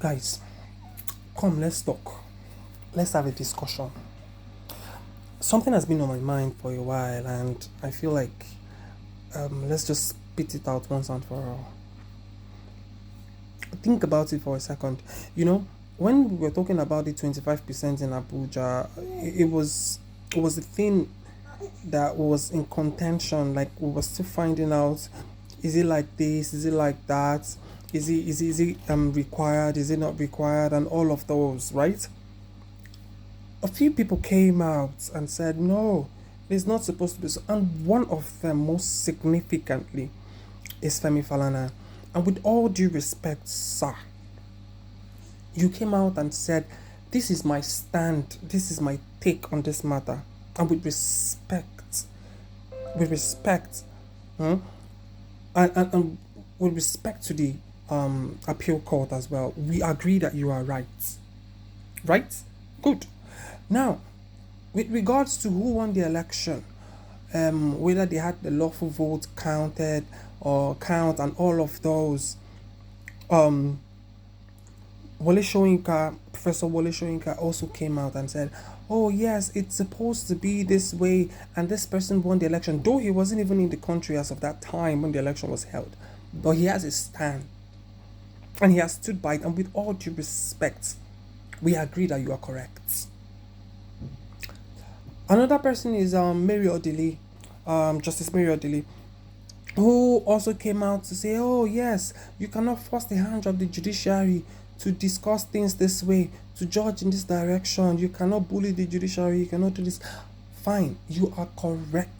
Guys, come, let's talk. Let's have a discussion. Something has been on my mind for a while, and I feel like let's just spit it out once and for all. Think about it for a second. You know, when we were talking about the 25% in Abuja, it was a thing that was in contention. Like we were still finding out: is it like this? Is it like that? Is it required? Is it not required? And all of those, right? A few people came out and said no, it's not supposed to be so. And one of them, most significantly, is Femi Falana. And with all due respect, sir, you came out and said, this is my stand, this is my take on this matter. And with respect, hmm, and with respect to the appeal court as well, we agree that you are right. Right? Good. Now, with regards to who won the election, whether they had the lawful vote counted or count and all of those, um, Professor Wole Soyinka also came out and said, oh yes, it's supposed to be this way, and this person won the election, though he wasn't even in the country as of that time when the election was held. But he has a stand, and he has stood by it, and with all due respect, we agree that you are correct. Another person is Mary Odili, Justice Mary Odili, who also came out to say, oh yes, you cannot force the hand of the judiciary to discuss things this way, to judge in this direction. You cannot bully the judiciary, you cannot do this. Fine, you are correct.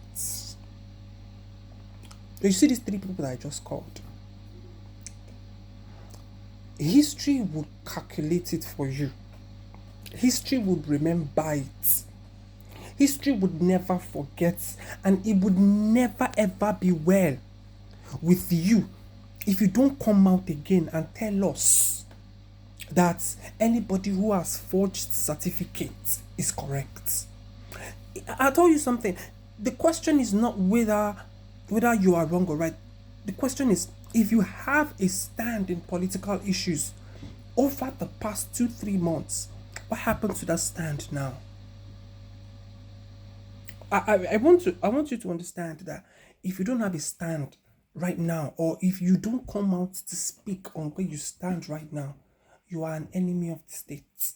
You see these three people that I just called? History would calculate it for you. History would remember it. History would never forget, and it would never ever be well with you if you don't come out again and tell us that anybody who has forged certificates is correct. I'll tell you something. The question is not whether you are wrong or right. The question is, if you have a stand in political issues over the past 2-3 months, what happened to that stand now? I want you to understand that if you don't have a stand right now, or if you don't come out to speak on where you stand right now, you are an enemy of the state.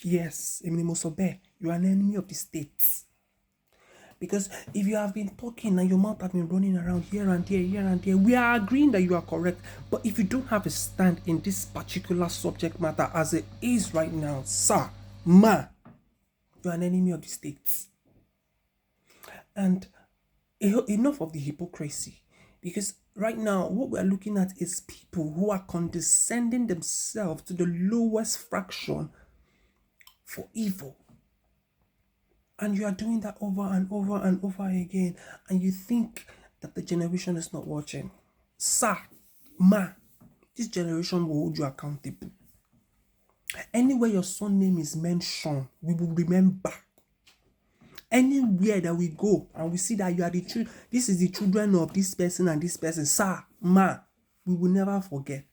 Yes, Emily Mosobe, you are an enemy of the state. Because if you have been talking and your mouth has been running around here and there, we are agreeing that you are correct. But if you don't have a stand in this particular subject matter as it is right now, sir, you are an enemy of the state. And enough of the hypocrisy, because right now what we're looking at is people who are condescending themselves to the lowest fraction for evil, and you are doing that over and over and over again, and you think that the generation is not watching. Sir, this generation will hold you accountable. Anywhere your son name is mentioned, we will remember. Anywhere that we go and we see that you are this is the children of this person and this person, sir, we will never forget.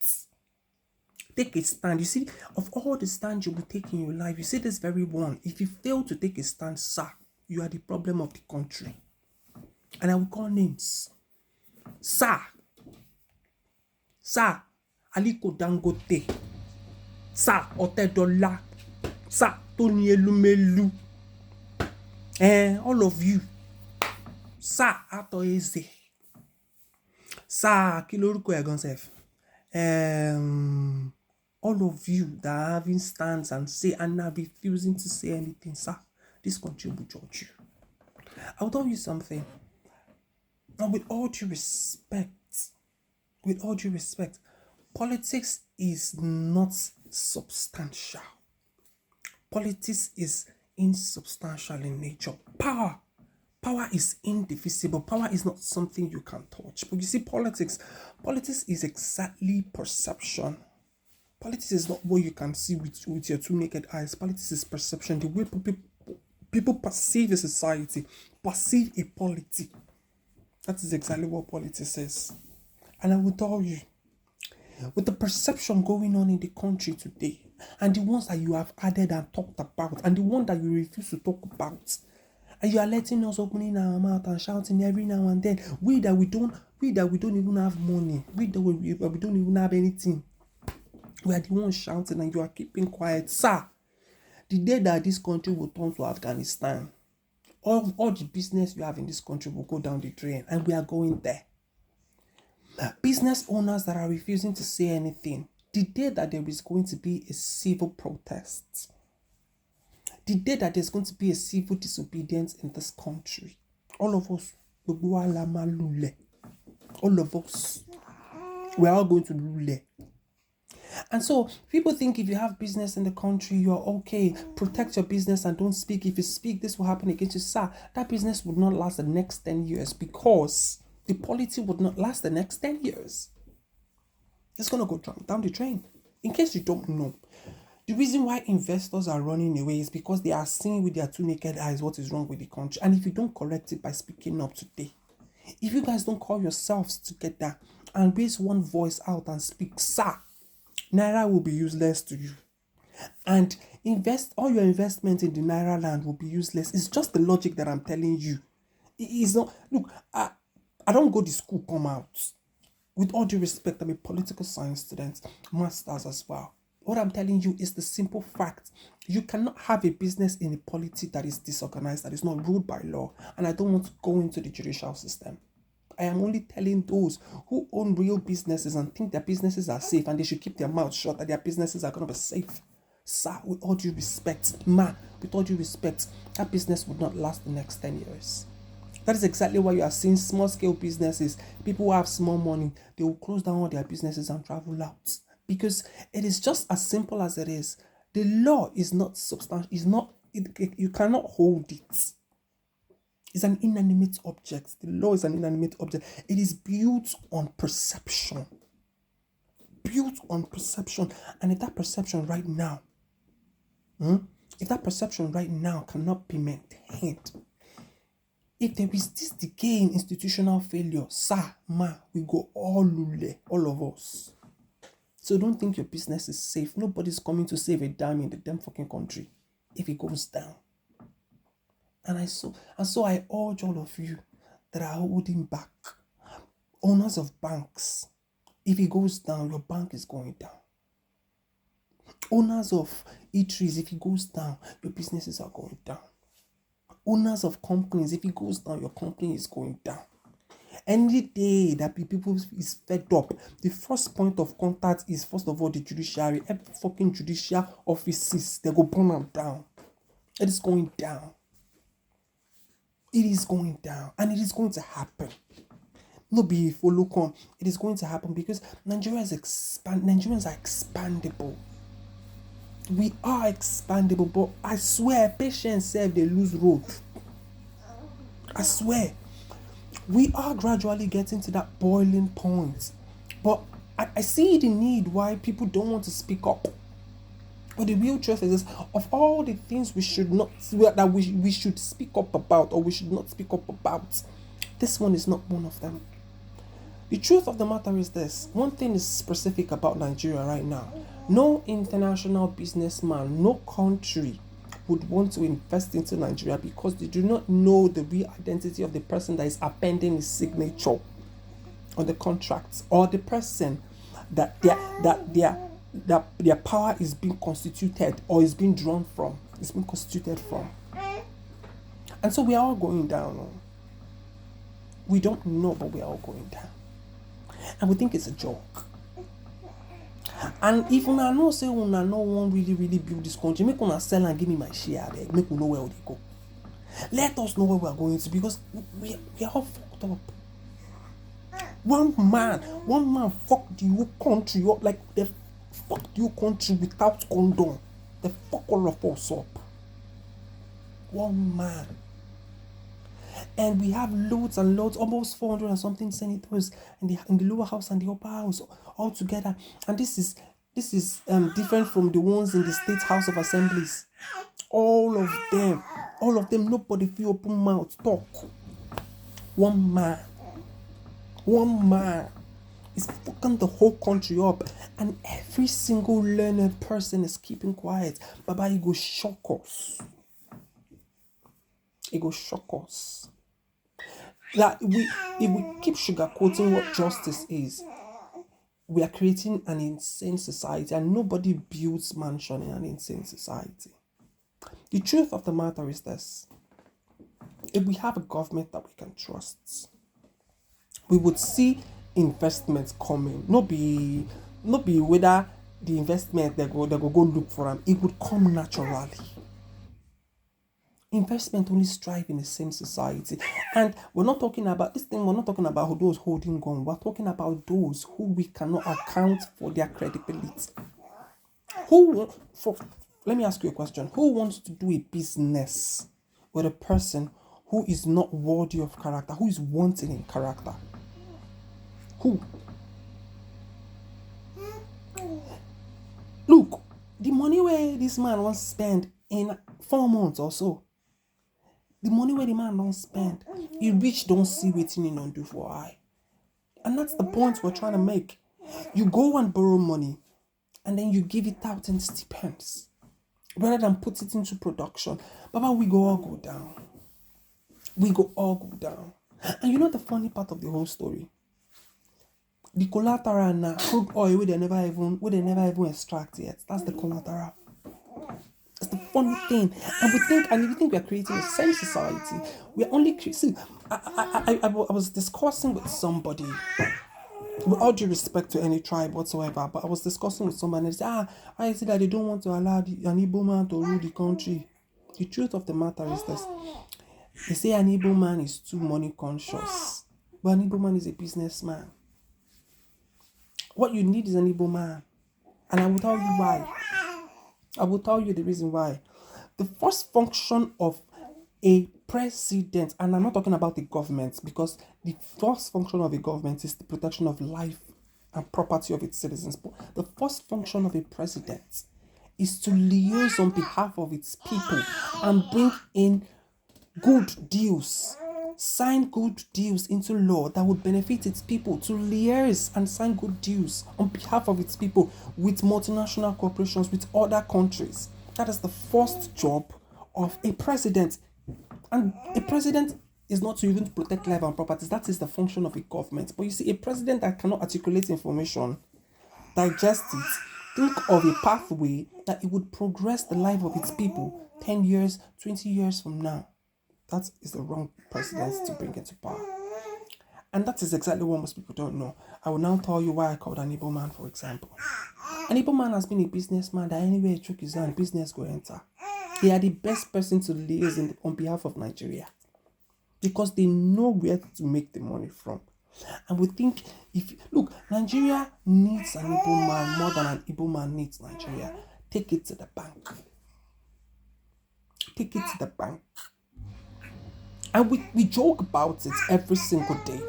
Take a stand. You see, of all the stands you will take in your life, you see this very one. If you fail to take a stand, sir, you are the problem of the country. And I will call names. Sir, Aliko Dangote, sir, Otedola, sir, Tony Elumelu. All of you, sir, Ato Eze, sir, Kiloruko Egonsef, all of you that are having stands and say and are refusing to say anything, sir, this country will judge you. I'll tell you something. And with all due respect, politics is not substantial. Politics is insubstantial in nature. Power is indivisible. Power is not something you can touch. But you see, politics is exactly perception. Politics is not what you can see with your two naked eyes. Politics is perception. The way people perceive a society, perceive a polity. That is exactly what politics is. And I will tell you, With the perception going on in the country today, and the ones that you have added and talked about, and the one that you refuse to talk about, and you are letting us opening our mouth and shouting every now and then, we that we don't even have money, we don't even have anything, we are the ones shouting and you are keeping quiet. Sir, the day that this country will turn to Afghanistan, all the business you have in this country will go down the drain, and we are going there. Business owners that are refusing to say anything, the day that there is going to be a civil protest, the day that there's going to be a civil disobedience in this country, all of us, all of us, we're all going to lule. And so people think if you have business in the country, you're okay. Protect your business and don't speak. If you speak, this will happen against you. Sir, that business would not last the next 10 years because the polity would not last the next 10 years. It's going to go down the drain. In case you don't know, the reason why investors are running away is because they are seeing with their two naked eyes what is wrong with the country. And if you don't correct it by speaking up today, if you guys don't call yourselves together and raise one voice out and speak, sir, Naira will be useless to you. And all your investment in the Naira land will be useless. It's just the logic that I'm telling you. It is not. Look, I don't go to school, come out. With all due respect, I'm a political science student, masters as well. What I'm telling you is the simple fact. You cannot have a business in a polity that is disorganized, that is not ruled by law. And I don't want to go into the judicial system. I am only telling those who own real businesses and think their businesses are safe and they should keep their mouth shut, that their businesses are going to be safe. Sir, with all due respect, with all due respect, that business would not last the next 10 years. That is exactly why you are seeing small-scale businesses. People who have small money, they will close down all their businesses and travel out. Because it is just as simple as it is. The law is not substantial. You cannot hold it. It's an inanimate object. The law is an inanimate object. It is built on perception. Built on perception. And if that perception right now cannot be maintained, if there is this decay in institutional failure, sir, we go all lule, all of us. So don't think your business is safe. Nobody's coming to save a dime in the damn fucking country if it goes down. And so I urge all of you that are holding back, owners of banks, if it goes down, your bank is going down. Owners of eateries, if it goes down, your businesses are going down. Owners of companies, if it goes down, your company is going down. Any day that people is fed up, the first point of contact is first of all the judiciary. Every fucking judicial offices, they go burn them down. It is going down. It is going down, and it is going to happen. No be follow come. It is going to happen because Nigerians are expandable. We are expandable, but I swear, patience serve they lose road. I swear, we are gradually getting to that boiling point. But I see the need why people don't want to speak up. But the real truth is this, of all the things we should speak up about, or we should not speak up about, this one is not one of them. The truth of the matter is this. One thing is specific about Nigeria right now. No international businessman, no country would want to invest into Nigeria because they do not know the real identity of the person that is appending his signature on the contracts, or the person that their power is being constituted or is being drawn from. It's being constituted from. And so we are all going down. We don't know, but we are all going down. And we think it's a joke. And if una know say una no one really build this country, make una sell and give me my share, make we know where they go. Let us know where we are going to, because we are all fucked up. One man fucked the whole country up, like they fucked the whole country without condom. They fuck all of us up. One man. And we have loads and loads, almost 400 and something senators in the lower house and the upper house all together. And this is different from the ones in the state house of assemblies. All of them, nobody feel open mouth talk. One man It's fucking the whole country up. And every single learned person is keeping quiet. Baba, it go shock us. It go shock us. That if we keep sugarcoating what justice is, we are creating an insane society, and nobody builds mansion in an insane society. The truth of the matter is this: if we have a government that we can trust, we would see investments coming. Not be whether the investment they go look for them. It would come naturally. Investment only strive in the same society. And we're not talking about this thing, we're not talking about those holding gun. We're talking about those who we cannot account for their credibility. Let me ask you a question. Who wants to do a business with a person who is not worthy of character, who is wanting in character? Who? Look, the money where this man wants to spend in 4 months or so, the money where the man don't spend, he rich don't see wetin he don't do for eye. And that's the point we're trying to make. You go and borrow money and then you give it out in stipends rather than put it into production. Baba, we go all go down. We go all go down. And you know the funny part of the whole story? The collateral now, crude oil where they never even extract yet. That's the collateral. It's the funny thing. And if you think we are creating a same society, we are only creating. I was discussing with somebody, with all due respect to any tribe whatsoever, but I was discussing with somebody and they said, why is it that they don't want to allow an Igbo man to rule the country? The truth of the matter is this. They say an Igbo man is too money conscious, but an Igbo man is a businessman. What you need is an Igbo man. And I will tell you why. I will tell you the reason why. The first function of a president, and I'm not talking about the government, because the first function of a government is the protection of life and property of its citizens. But the first function of a president is to liaise on behalf of its people and bring in good deals, sign good deals into law that would benefit its people, to liaise and sign good deals on behalf of its people with multinational corporations, with other countries. That is the first job of a president. And a president is not to even protect life and properties. That is the function of a government. But you see, a president that cannot articulate information, digest it, think of a pathway that it would progress the life of its people 10 years, 20 years from now. That is the wrong president to bring into power. And that is exactly what most people don't know. I will now tell you why I called an Igbo man, for example. An Igbo man has been a businessman that anywhere he took his hand, business go enter. They are the best person to liaise on behalf of Nigeria because they know where to make the money from. And we think, Nigeria needs an Igbo man more than an Igbo man needs Nigeria. Take it to the bank. Take it to the bank. And we joke about it every single day.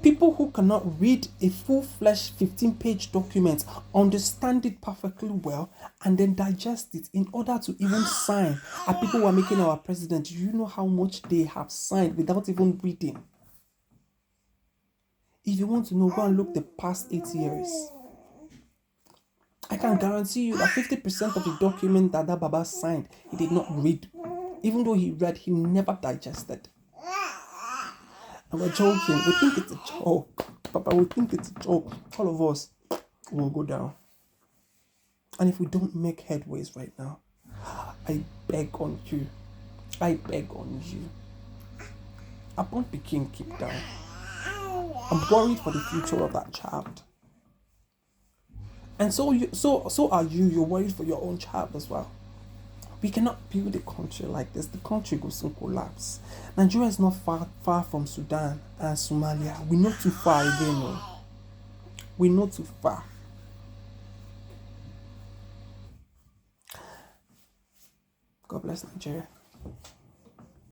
People who cannot read a full-fledged 15-page document, understand it perfectly well, and then digest it in order to even sign. And people who are making our president, do you know how much they have signed without even reading? If you want to know, go and look the past 8 years. I can guarantee you that 50% of the document that Baba signed, he did not read. Even though he read, he never digested. And we're joking. We think it's a joke. Papa, we think it's a joke. All of us will go down. And if we don't make headways right now, I beg on you. Upon Peking, keep down. I'm worried for the future of that child. And so are you. You're worried for your own child as well. We cannot build a country like this. The country will soon collapse. Nigeria is not far from Sudan and Somalia. We're not too far again. No. We're not too far. God bless Nigeria.